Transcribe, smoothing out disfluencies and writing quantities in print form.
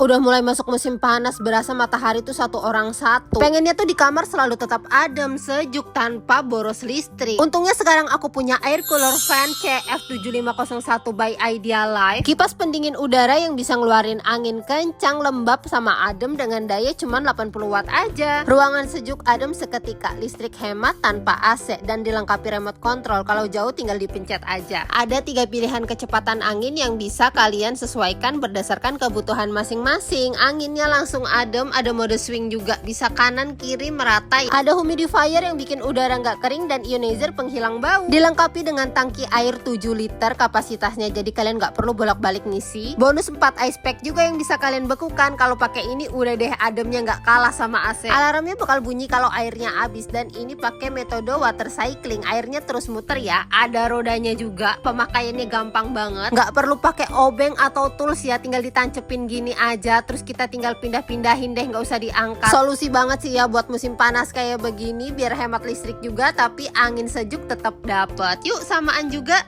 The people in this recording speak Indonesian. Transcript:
Udah mulai masuk musim panas, berasa matahari tuh satu orang satu. Pengennya tuh di kamar selalu tetap adem, sejuk, tanpa boros listrik. Untungnya sekarang aku punya air cooler fan CF7501 by Idealife. Kipas pendingin udara yang bisa ngeluarin angin kencang, lembab, sama adem dengan daya cuma 80 watt aja. Ruangan sejuk adem seketika, listrik hemat tanpa AC, dan dilengkapi remote control. Kalau jauh tinggal dipencet aja. Ada 3 pilihan kecepatan angin yang bisa kalian sesuaikan berdasarkan kebutuhan masing-masing. Anginnya langsung adem, ada mode swing juga, bisa kanan kiri merata. Ada humidifier yang bikin udara nggak kering dan ionizer penghilang bau. Dilengkapi dengan tangki air 7 liter kapasitasnya, jadi kalian nggak perlu bolak-balik ngisi. Bonus 4 ice pack juga yang bisa kalian bekukan. Kalau pakai ini udah deh, ademnya nggak kalah sama AC. Alarmnya bakal bunyi kalau airnya habis, dan ini pakai metode water cycling, airnya terus muter ya. Ada rodanya juga, pemakaiannya gampang banget, nggak perlu pakai obeng atau tools ya, tinggal ditancepin gini aja, terus kita tinggal pindah-pindahin deh, nggak usah diangkat. Solusi banget sih ya buat musim panas kayak begini, biar hemat listrik juga tapi angin sejuk tetap dapet. Yuk samaan juga.